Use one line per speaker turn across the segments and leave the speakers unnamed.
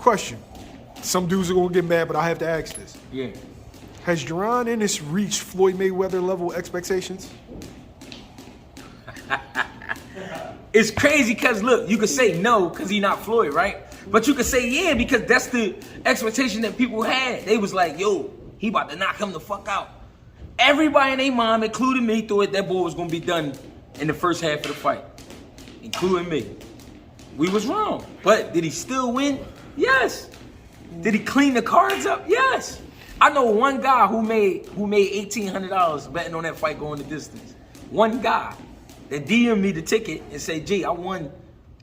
Question. Some dudes are going to get mad, but I have to ask this.
Yeah.
Has Jaron Ennis reached Floyd Mayweather level expectations?
It's crazy because, look, you could say no because he's not Floyd, right? But you could say yeah because that's the expectation that people had. They was like, yo, he about to knock him the fuck out. Everybody in their mom, including me, thought that boy was going to be done in the first half of the fight, including me. We was wrong. But did he still win? Yes. Did he clean the cards up? Yes. I know one guy who made $1,800 betting on that fight going the distance. One guy that DM'd me the ticket and said, G, I won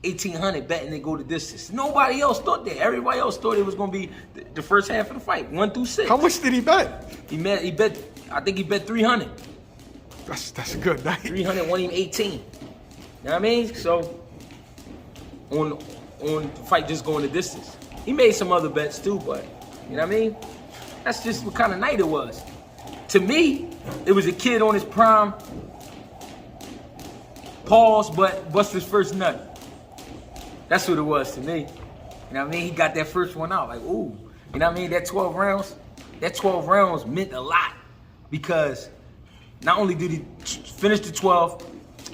$1,800 betting they go the distance. Nobody else thought that. Everybody else thought it was going to be the first half of the fight, 1 through 6.
How much did he bet?
He bet. I think he bet 300.
That's a good night.
300 won him 18. You know what I mean? So on the fight just going the distance. He made some other bets too, but you know what I mean? That's just what kind of night it was. To me, it was a kid on his prime. Pause, but bust his first nut. That's what it was to me. You know what I mean? He got that first one out. Like, ooh. You know what I mean? That 12 rounds meant a lot because not only did he finish the 12,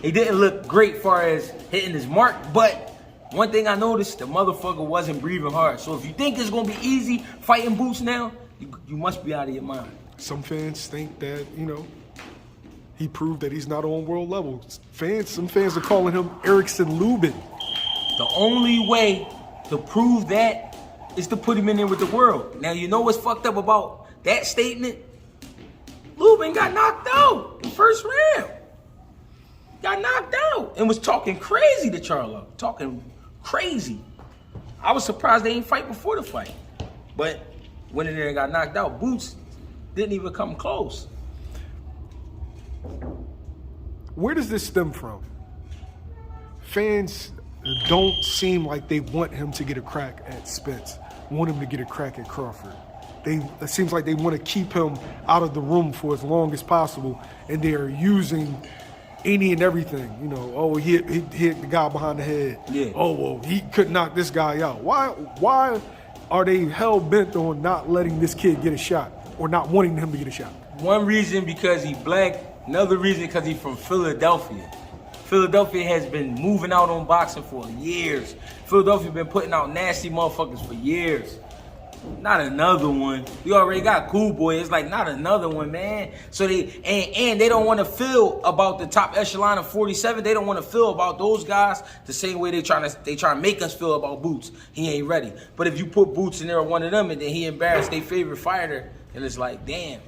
he didn't look great far as hitting his mark, but one thing I noticed, the motherfucker wasn't breathing hard. So if you think it's going to be easy fighting Boots now, you must be out of your mind.
Some fans think that, he proved that he's not on world level. Some fans are calling him Erickson Lubin.
The only way to prove that is to put him in there with the world. Now, you know what's fucked up about that statement? Lubin got knocked out in the first round. Got knocked out and was talking crazy to Charlo. Talking crazy. I was surprised they didn't fight before the fight. But went in there and got knocked out. Boots didn't even come close.
Where does this stem from? Fans don't seem like they want him to get a crack at Spence, want him to get a crack at Crawford. It seems like they want to keep him out of the room for as long as possible, and they are using any and everything. He hit the guy behind the head.
Yeah.
Oh, well, he could knock this guy out. Why are they hell-bent on not letting this kid get a shot or not wanting him to get a shot?
One reason because he black, another reason because he's from Philadelphia. Philadelphia has been moving out on boxing for years. Philadelphia been putting out nasty motherfuckers for years. Not another one. We already got Cool Boy. It's like not another one, man. So they don't want to feel about the top echelon of 47. They don't want to feel about those guys the same way they try to make us feel about Boots. He ain't ready. But if you put Boots in there with one of them and then he embarrassed their favorite fighter, and it's like damn,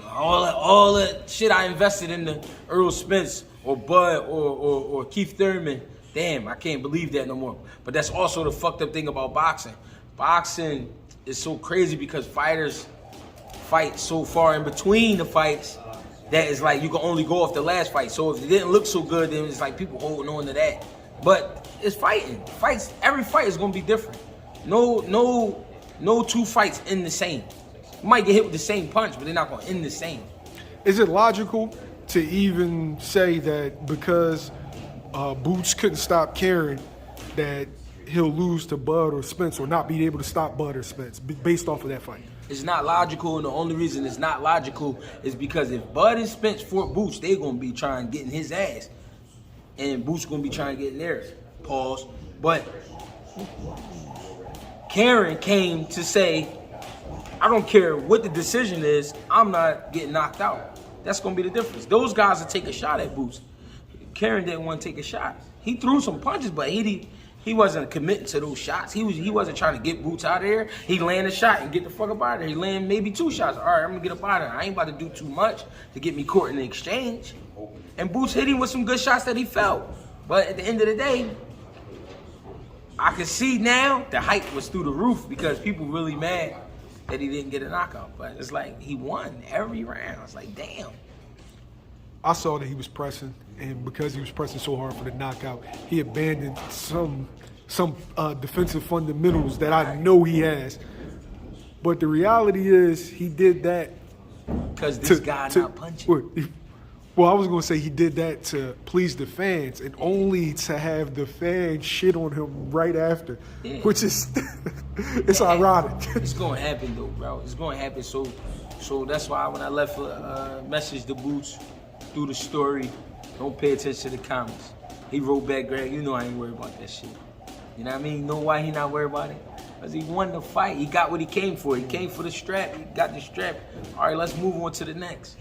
all that shit I invested in the Earl Spence or Bud or Keith Thurman. Damn, I can't believe that no more. But that's also the fucked up thing about boxing. Boxing is so crazy because fighters fight so far in between the fights that it's like you can only go off the last fight. So if it didn't look so good, then it's like people holding on to that. But it's fighting. Every fight is gonna be different. No two fights end the same. You might get hit with the same punch, but they're not gonna end the same.
Is it logical to even say that because Boots couldn't stop Karen, that he'll lose to Bud or Spence or not be able to stop Bud or Spence based off of that fight?
It's not logical, and the only reason it's not logical is because if Bud and Spence fought Boots, they're going to be trying to get in his ass. And Boots going to be trying to get in theirs. Pause. But Karen came to say, I don't care what the decision is, I'm not getting knocked out. That's going to be the difference. Those guys will take a shot at Boots. Karen didn't want to take a shot. He threw some punches, but he wasn't committing to those shots. He wasn't trying to get Boots out of there. He land a shot and get the fuck up out of there. He land maybe 2 shots. All right, I'm going to get up out of there. I ain't about to do too much to get me caught in the exchange. And Boots hit him with some good shots that he felt. But at the end of the day, I can see now the hype was through the roof because people really mad that he didn't get a knockout. But it's like he won every round. It's like, damn.
I saw that he was pressing, and because he was pressing so hard for the knockout, he abandoned some defensive fundamentals that I know he has. But the reality is he did that
because this guy not punching.
Well, I was gonna say he did that to please the fans, and only to have the fans shit on him right after, which is it's ironic.
It's gonna happen though, bro. It's gonna happen. So that's why when I left a message to Boots through the story, don't pay attention to the comments. He wrote back, Greg, you know I ain't worried about that shit. You know what I mean? You know why he not worried about it? Because he won the fight. He got what he came for. He came for the strap. He got the strap. All right, let's move on to the next.